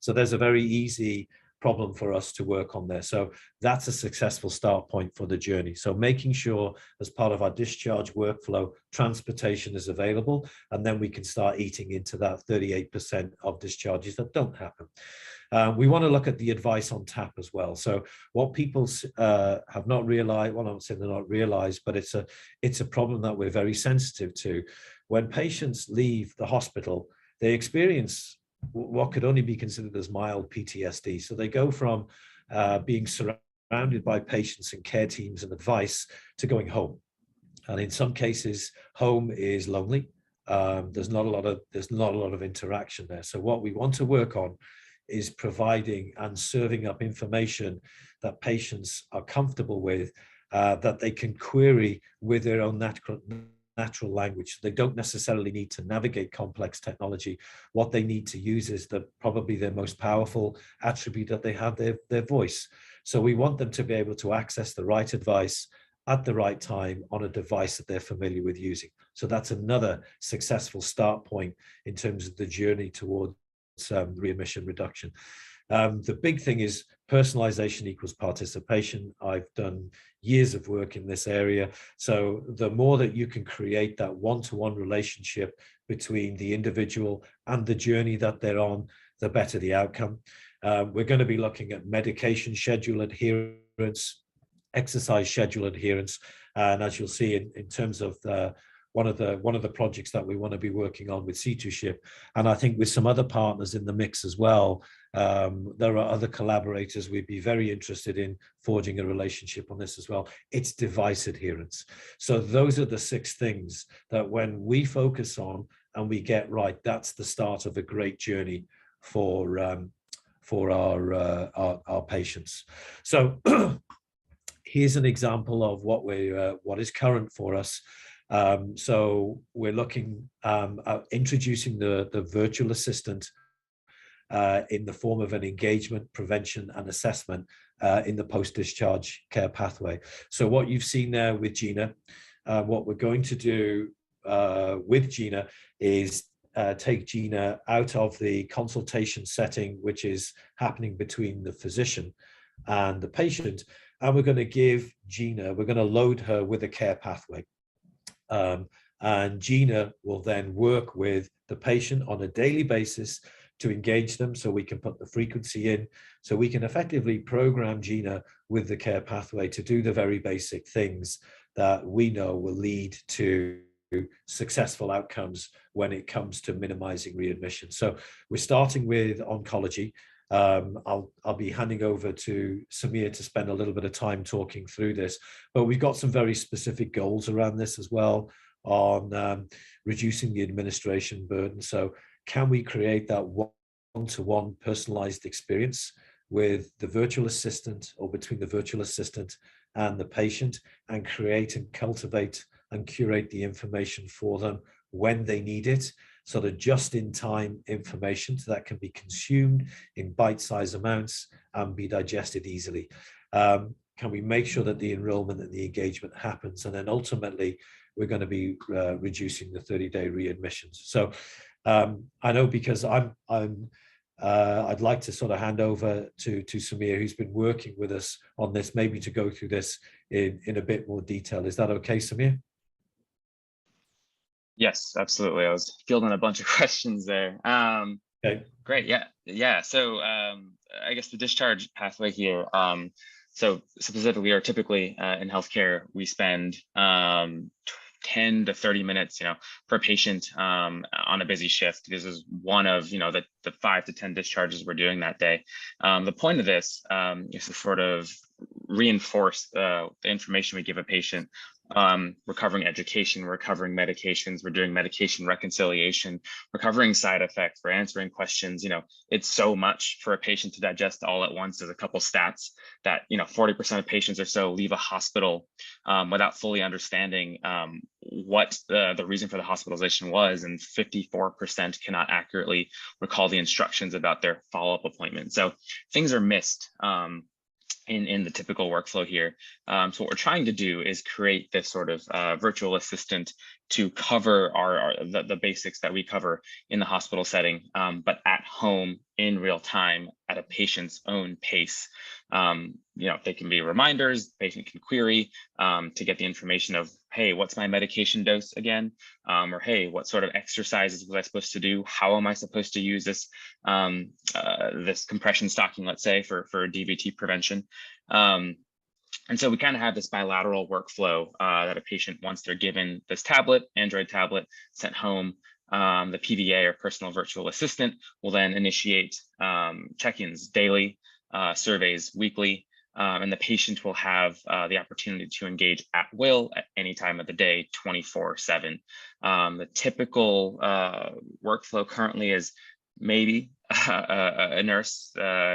So there's a very easy problem for us to work on there. So that's a successful start point for the journey. So making sure as part of our discharge workflow, transportation is available, and then we can start eating into that 38% of discharges that don't happen. We want to look at the advice on tap as well. So what people have not realized, well, I'm not saying they're not realized, but it's a problem that we're very sensitive to. When patients leave the hospital, they experience what could only be considered as mild PTSD. So they go from being surrounded by patients and care teams and advice to going home. And in some cases, home is lonely. There's not a lot of interaction there. So what we want to work on is providing and serving up information that patients are comfortable with, that they can query with their own natural language. They don't necessarily need to navigate complex technology. What they need to use is probably their most powerful attribute that they have, their voice. So we want them to be able to access the right advice at the right time on a device that they're familiar with using. So that's another successful start point in terms of the journey towards readmission reduction. The big thing is personalization equals participation. I've done years of work in this area. So the more that you can create that one-to-one relationship between the individual and the journey that they're on, the better the outcome. We're going to be looking at medication schedule adherence, exercise schedule adherence, and as you'll see in terms of one of the projects that we want to be working on with C2SHiP, and I think with some other partners in the mix as well. There are other collaborators we'd be very interested in forging a relationship on this as well. It's device adherence. So those are the 6 things that when we focus on and we get right, that's the start of a great journey for our patients. So here's an example of what is current for us. So we're looking at introducing the virtual assistant in the form of an engagement, prevention, and assessment in the post-discharge care pathway. So what you've seen there with Gina, what we're going to do with Gina is take Gina out of the consultation setting, which is happening between the physician and the patient, and we're going to give Gina, we're going to load her with a care pathway. And Gina will then work with the patient on a daily basis to engage them, so we can put the frequency in, so we can effectively program Gina with the care pathway to do the very basic things that we know will lead to successful outcomes when it comes to minimizing readmission. So we're starting with oncology. I'll be handing over to Samir to spend a little bit of time talking through this, but we've got some very specific goals around this as well on reducing the administration burden. So can we create that one-to-one personalized experience with the virtual assistant or between the virtual assistant and the patient, and create and cultivate and curate the information for them when they need it, sort of just-in-time information so that can be consumed in bite-sized amounts and be digested easily. Can we make sure that the enrollment and the engagement happens? And then ultimately, we're going to be reducing the 30-day readmissions. So I know, because I'd like to sort of hand over to Samir, who's been working with us on this, maybe to go through this in a bit more detail. Is that okay, Samir? Yes, absolutely. I was fielding a bunch of questions there. Okay. Great. Yeah. So I guess the discharge pathway here. So specifically, or typically in healthcare, we spend 10 to 30 minutes, per patient on a busy shift. This is one of, the 5 to 10 discharges we're doing that day. The point of this is to sort of reinforce the information we give a patient. We're covering education, we're covering medications, we're doing medication reconciliation, we're covering side effects, we're answering questions. It's so much for a patient to digest all at once. There's a couple stats that 40% of patients or so leave a hospital without fully understanding what the reason for the hospitalization was, and 54% cannot accurately recall the instructions about their follow-up appointment. So things are missed in the typical workflow here. So what we're trying to do is create this sort of virtual assistant to cover the basics that we cover in the hospital setting, but at home in real time at a patient's own pace. They can be reminders, the patient can query to get the information of, hey, what's my medication dose again? Or hey, what sort of exercises was I supposed to do? How am I supposed to use this this compression stocking, let's say, for DVT prevention? And so we kind of have this bilateral workflow that a patient, once they're given this tablet, Android tablet, sent home, the PVA or personal virtual assistant will then initiate check-ins daily, surveys weekly, and the patient will have the opportunity to engage at will at any time of the day, 24/7. The typical workflow currently is maybe a nurse,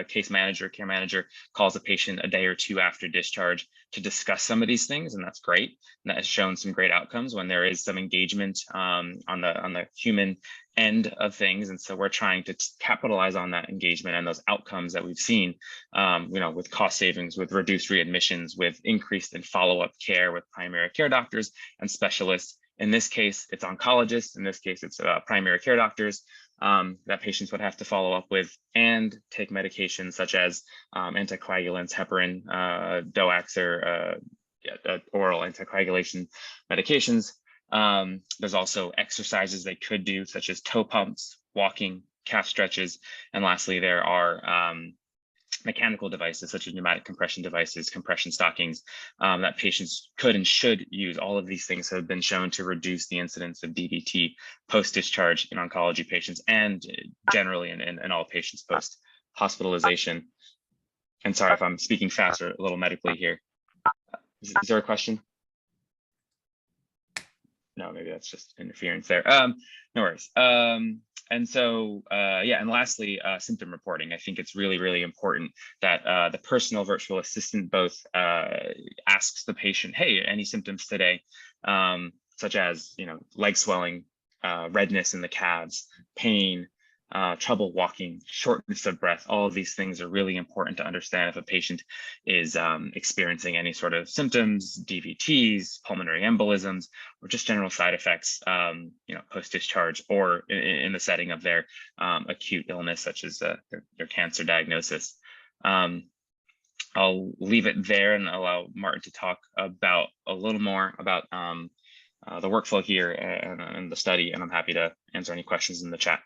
case manager, care manager calls a patient a day or two after discharge to discuss some of these things, and that's great. And that has shown some great outcomes when there is some engagement on the human end of things. And so we're trying to capitalize on that engagement and those outcomes that we've seen, with cost savings, with reduced readmissions, with increased in follow-up care with primary care doctors and specialists. In this case, it's oncologists. In this case, it's primary care doctors that patients would have to follow up with and take medications such as anticoagulants, heparin, DOACs, or oral anticoagulation medications. There's also exercises they could do, such as toe pumps, walking, calf stretches. And lastly, there are mechanical devices such as pneumatic compression devices, compression stockings that patients could and should use. All of these things have been shown to reduce the incidence of DVT post-discharge in oncology patients and generally in all patients post-hospitalization. And sorry if I'm speaking faster a little medically here. Is there a question? No, maybe that's just interference there. No worries. And so, yeah, and lastly, symptom reporting. I think it's really, really important that the personal virtual assistant both asks the patient, hey, any symptoms today, such as, leg swelling, redness in the calves, pain, trouble walking, shortness of breath. All of these things are really important to understand if a patient is experiencing any sort of symptoms, DVTs, pulmonary embolisms, or just general side effects, post-discharge or in the setting of their acute illness, such as their cancer diagnosis. I'll leave it there and allow Martyn to talk about a little more about the workflow here and the study, and I'm happy to answer any questions in the chat.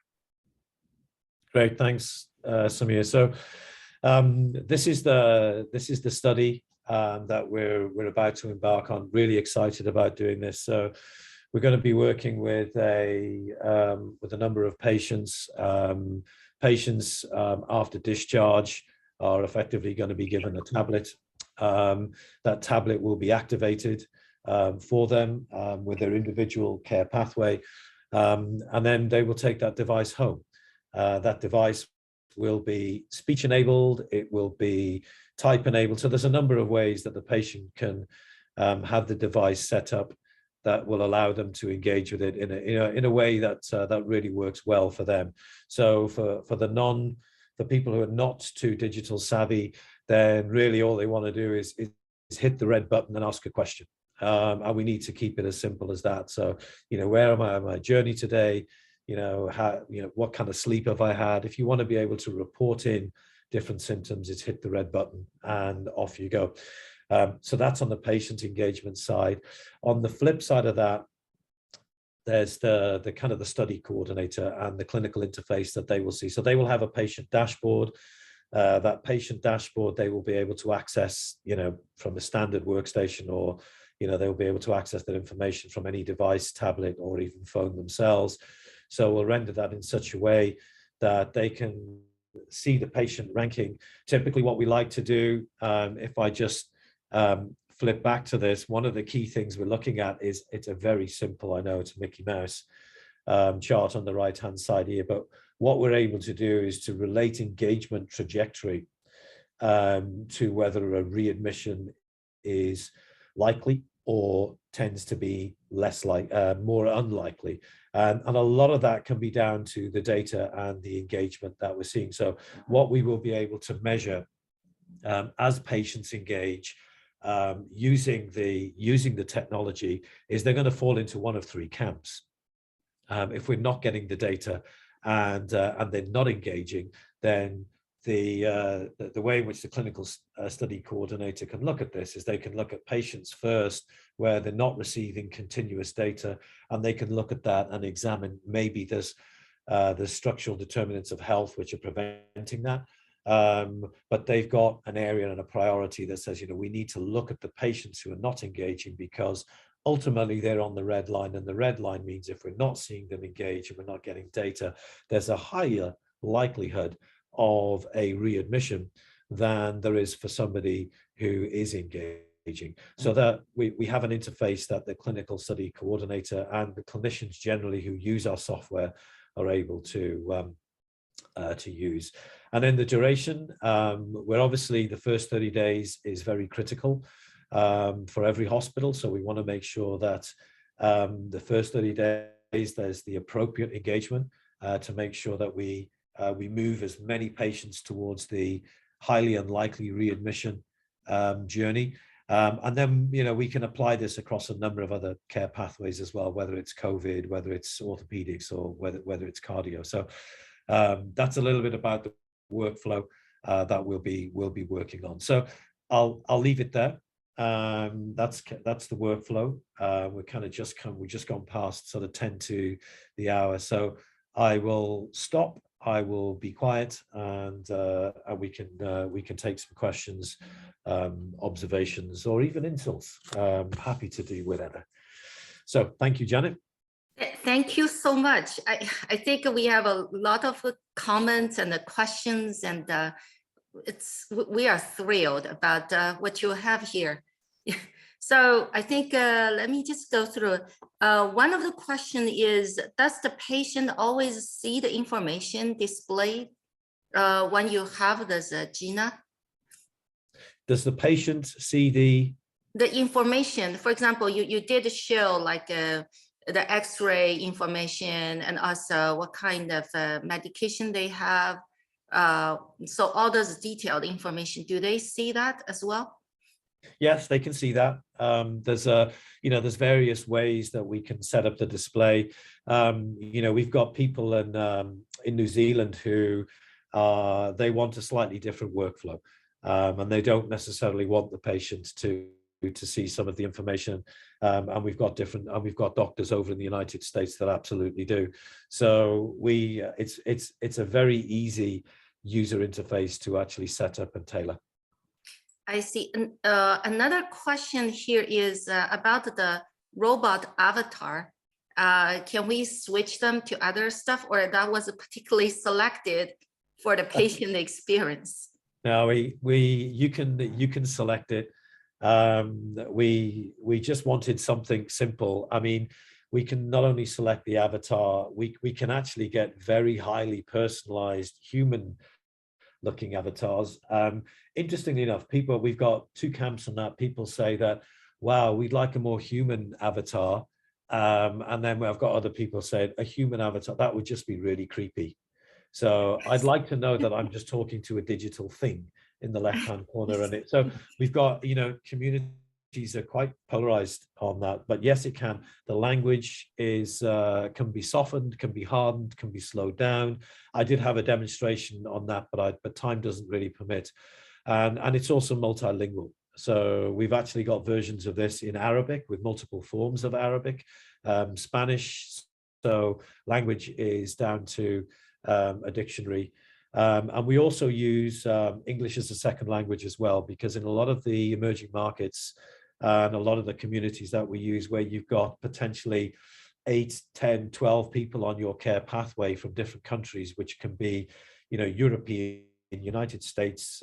Great, thanks, Samir. So this is the study that we're about to embark on. Really excited about doing this. So we're going to be working with a number of patients. Patients after discharge are effectively going to be given a tablet. That tablet will be activated for them with their individual care pathway, and then they will take that device home. That device will be speech enabled, it will be type enabled. So there's a number of ways that the patient can have the device set up that will allow them to engage with it in a way that that really works well for them. So for the people who are not too digital savvy, then really all they want to do is hit the red button and ask a question. And we need to keep it as simple as that. So, where am I on my journey today? What kind of sleep have I had? If you want to be able to report in different symptoms, it's hit the red button and off you go. So that's on the patient engagement side. On the flip side of that, there's the kind of the study coordinator and the clinical interface that they will see. So they will have a patient dashboard. That patient dashboard, they will be able to access, from a standard workstation, or, they'll be able to access that information from any device, tablet, or even phone themselves. So we'll render that in such a way that they can see the patient ranking. Typically what we like to do, if I just flip back to this, one of the key things we're looking at is, it's a very simple, I know it's a Mickey Mouse chart on the right-hand side here, but what we're able to do is to relate engagement trajectory to whether a readmission is likely or tends to be more unlikely. And a lot of that can be down to the data and the engagement that we're seeing. So what we will be able to measure as patients engage using the technology is they're going to fall into one of three camps. If we're not getting the data and they're not engaging, then the way in which the clinical study coordinator can look at this is they can look at patients first where they're not receiving continuous data, and they can look at that and examine maybe there's structural determinants of health which are preventing that. But they've got an area and a priority that says, we need to look at the patients who are not engaging, because ultimately they're on the red line, and the red line means if we're not seeing them engage and we're not getting data, there's a higher likelihood of a readmission than there is for somebody who is engaging. So that we have an interface that the clinical study coordinator and the clinicians generally who use our software are able to use. And then the duration, where obviously the first 30 days is very critical for every hospital. So we want to make sure that the first 30 days there's the appropriate engagement to make sure that we move as many patients towards the highly unlikely readmission journey. And then, we can apply this across a number of other care pathways as well, whether it's COVID, whether it's orthopedics, or whether it's cardio. So that's a little bit about the workflow that we'll be working on. So I'll leave it there. That's the workflow. We've just gone past sort of 10 to the hour. So I will stop. I will be quiet, and we can take some questions, observations, or even insults. Happy to do whatever. So thank you, Janet. Thank you so much. I think we have a lot of comments and the questions, and we are thrilled about what you have here. So I think let me just go through. One of the questions is, does the patient always see the information displayed when you have this GINA? Does the patient see the information? For example, you did show like the X-ray information, and also what kind of medication they have. So all those detailed information, do they see that as well? Yes, they can see that. There's various ways that we can set up the display. We've got people in New Zealand who they want a slightly different workflow, and they don't necessarily want the patient to see some of the information. And we've got doctors over in the United States that absolutely do. So it's a very easy user interface to actually set up and tailor. I see. Another question here is about the robot avatar. Can we switch them to other stuff, or that was particularly selected for the patient experience? No, you can select it. We just wanted something simple. I mean, we can not only select the avatar, we can actually get very highly personalized human looking avatars. Interestingly enough, we've got two camps on that. People say that, wow, we'd like a more human avatar. And then I've got other people saying a human avatar, that would just be really creepy. So I'd like to know that I'm just talking to a digital thing in the left-hand corner. So we've got, communities are quite polarized on that, but yes, it can. The language can be softened, can be hardened, can be slowed down. I did have a demonstration on that, but time doesn't really permit. And it's also multilingual. So we've actually got versions of this in Arabic with multiple forms of Arabic, Spanish. So language is down to a dictionary. And we also use English as a second language as well, because in a lot of the emerging markets and a lot of the communities that we use, where you've got potentially 8, 10, 12 people on your care pathway from different countries, which can be, European, United States,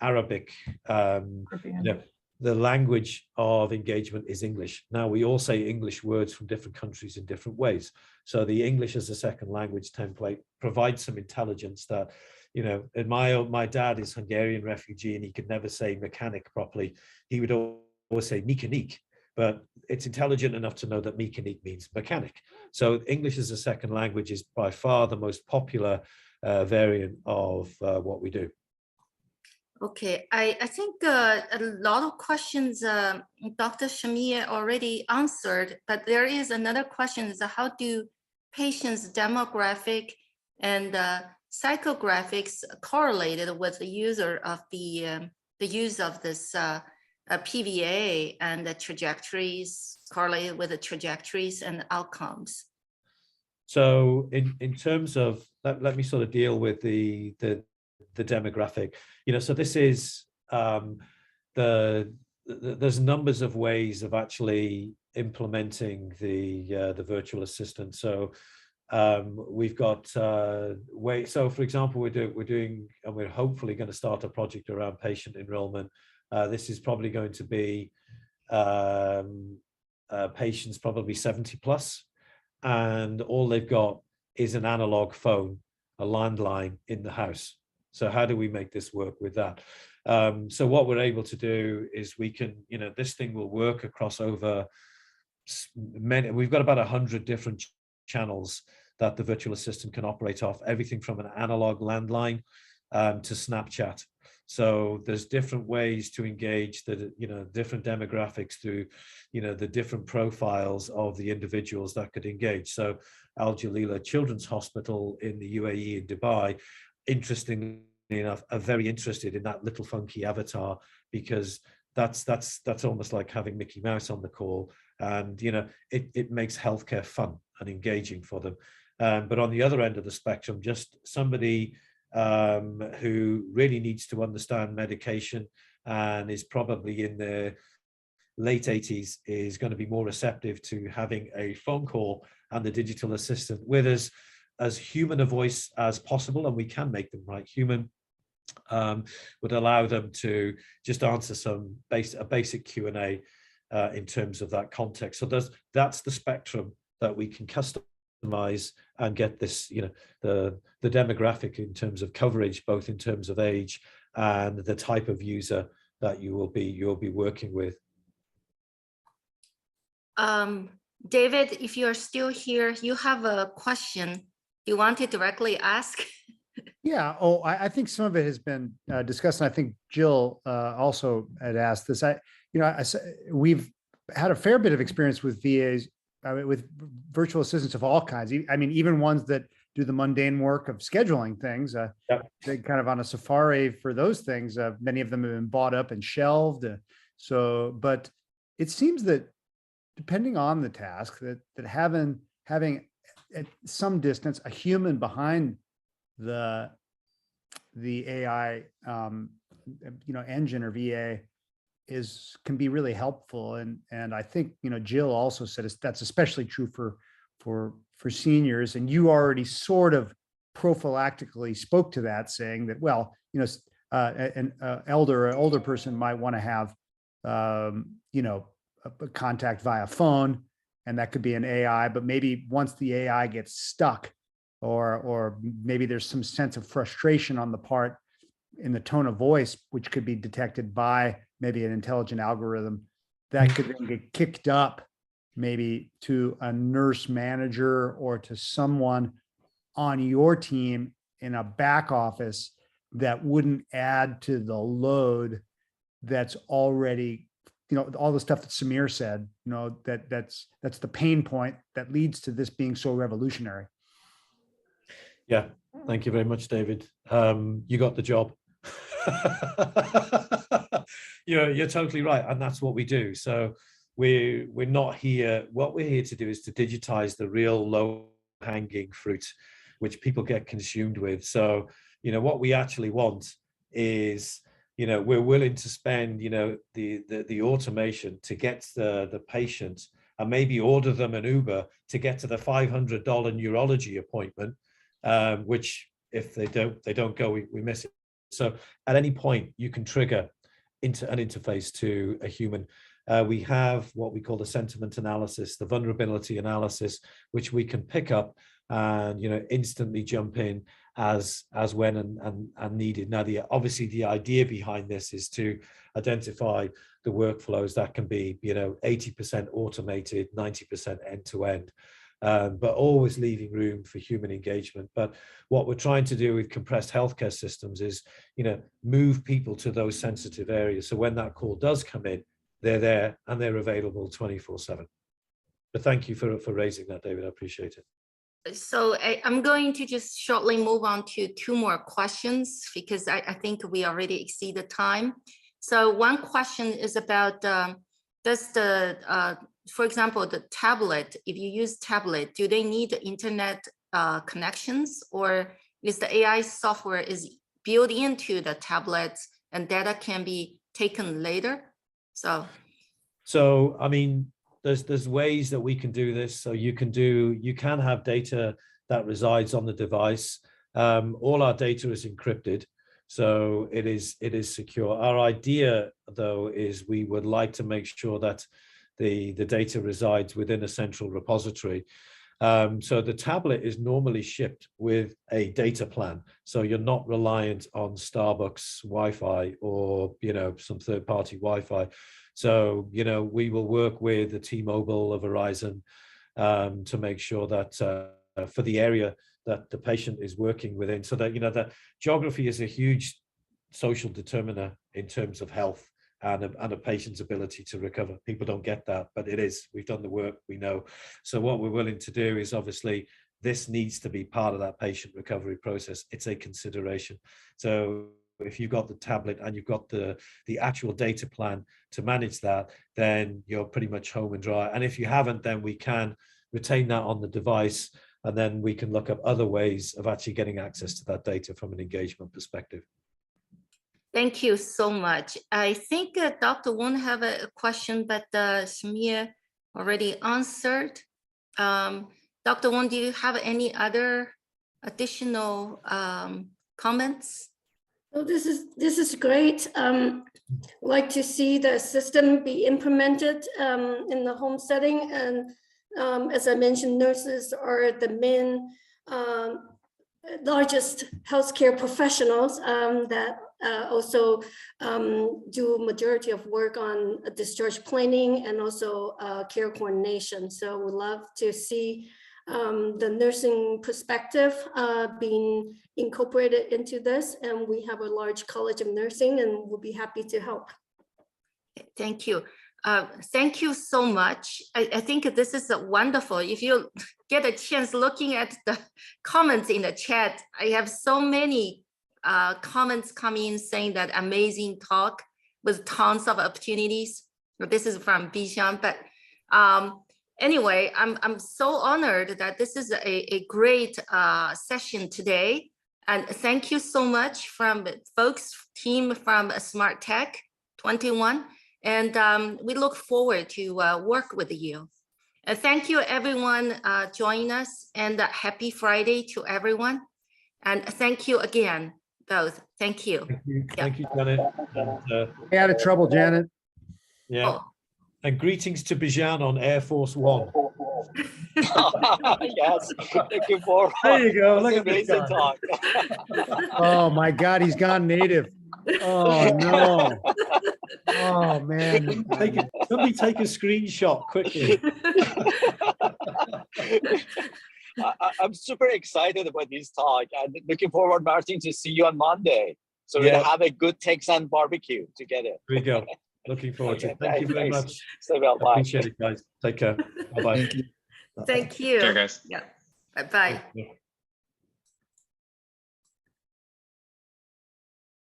Arabic, the language of engagement is English. Now, we all say English words from different countries in different ways. So the English as a second language template provides some intelligence that, and my dad is Hungarian refugee, and he could never say mechanic properly. He would always say mechanique, but it's intelligent enough to know that mechanique means mechanic. So English as a second language is by far the most popular variant of what we do. Okay, I think a lot of questions Dr. Shamir already answered, but there is another question: is how do patients' demographic and psychographics correlated with the user of the use of this PVA and the trajectories, correlated with the trajectories and outcomes? So in terms of, let me sort of deal with the demographic, so this is there's numbers of ways of actually implementing the virtual assistant. So we've got so for example, we're doing, and we're hopefully going to start a project around patient enrollment. This is probably going to be patients probably 70 plus, and all they've got is an analog phone, a landline in the house. So how do we make this work with that? So what we're able to do is we can, this thing will work across over many, we've got about 100 different channels that the virtual assistant can operate off, everything from an analog landline to Snapchat. So there's different ways to engage the, different demographics through, the different profiles of the individuals that could engage. So Al Jalila Children's Hospital in the UAE in Dubai, interestingly enough, are very interested in that little funky avatar, because that's almost like having Mickey Mouse on the call, and it makes healthcare fun and engaging for them. But on the other end of the spectrum, just somebody who really needs to understand medication and is probably in their late 80s is going to be more receptive to having a phone call and the digital assistant with as human a voice as possible, and we can make them right human, would allow them to just answer a basic Q&A in terms of that context. So that's the spectrum that we can customize and get this, the demographic in terms of coverage, both in terms of age and the type of user that you'll be working with. David, if you're still here, you have a question you want to directly ask? Yeah. Oh, I think some of it has been discussed, and I think Jill also had asked this. We've had a fair bit of experience with VAs, with virtual assistants of all kinds. I mean, even ones that do the mundane work of scheduling things. They kind of on a safari for those things. Many of them have been bought up and shelved. But it seems that depending on the task, that having at some distance a human behind the AI engine or VA can be really helpful, and I think Jill also said that's especially true for seniors, and you already sort of prophylactically spoke to that, saying that, well, an older person might want to have a contact via phone, and that could be an AI, but maybe once the AI gets stuck, or maybe there's some sense of frustration on the part in the tone of voice, which could be detected by maybe an intelligent algorithm, that could then get kicked up maybe to a nurse manager or to someone on your team in a back office that wouldn't add to the load that's already, all the stuff that Samir said, that's the pain point that leads to this being so revolutionary. Yeah, thank you very much, David. You got the job. You're totally right, and that's what we do. So we're not here. What we're here to do is to digitize the real low-hanging fruit, which people get consumed with. So what we actually want is, we're willing to spend the automation to get the patient, and maybe order them an Uber to get to the $500 neurology appointment, which if they don't go, we miss it. So at any point you can trigger into an interface to a human. We have what we call the sentiment analysis, the vulnerability analysis, which we can pick up and instantly jump in as when and needed. Now, obviously the idea behind this is to identify the workflows that can be 80% automated, 90% end-to-end. But always leaving room for human engagement. But what we're trying to do with compressed healthcare systems is, move people to those sensitive areas. So when that call does come in, they're there and they're available 24/7. But thank you for raising that, David. I appreciate it. So I'm going to just shortly move on to two more questions, because I think we already exceeded time. So one question is about, for example, the tablet, if you use tablet, do they need internet connections, or is the AI software is built into the tablets and data can be taken later? So I mean, there's ways that we can do this. So you can have data that resides on the device. All our data is encrypted, so it is secure. Our idea, though, is we would like to make sure that the data resides within a central repository. So the tablet is normally shipped with a data plan, so you're not reliant on Starbucks Wi-Fi or some third-party Wi-Fi. So we will work with the T-Mobile or Verizon to make sure that for the area that the patient is working within, so that that geography is a huge social determiner in terms of health and a patient's ability to recover. People don't get that, but it is. We've done the work, we know. So what we're willing to do is, obviously, this needs to be part of that patient recovery process. It's a consideration. So if you've got the tablet and you've got the actual data plan to manage that, then you're pretty much home and dry. And if you haven't, then we can retain that on the device, and then we can look up other ways of actually getting access to that data from an engagement perspective. Thank you so much. I think Dr. Wong have a question, but Shamir already answered. Dr. Wong, do you have any other additional comments? Well, this is great. Like to see the system be implemented in the home setting, and as I mentioned, nurses are the main largest healthcare professionals that also do majority of work on discharge planning and also care coordination. So we'd love to see the nursing perspective being incorporated into this, and we have a large college of nursing, and we'll be happy to help. Thank you. Thank you so much. I think this is wonderful. If you get a chance looking at the comments in the chat, I have so many comments coming in saying that amazing talk with tons of opportunities. This is from Bijan, but anyway, I'm so honored that this is a great session today. And thank you so much from the folks team from Smart Tech 21. And we look forward to work with you. Thank you everyone joining us, and happy Friday to everyone. And thank you again, both. Thank you. Thank you, Janet. And, Stay out of trouble, Janet. Yeah. Oh. And greetings to Bijan on Air Force One. Yes, looking forward. There you go. Look at amazing talk. Oh my God, he's gone native. Oh no. Oh man. Somebody take a screenshot quickly. I'm super excited about this talk and looking forward, Martyn, to see you on Monday. So we'll have a good Texan barbecue together. There we go. Looking forward to it. Thank you very much. Stay well. Bye. Appreciate it, guys. Take care. Bye-bye. Thank you. Take care, guys. Yeah. Bye-bye.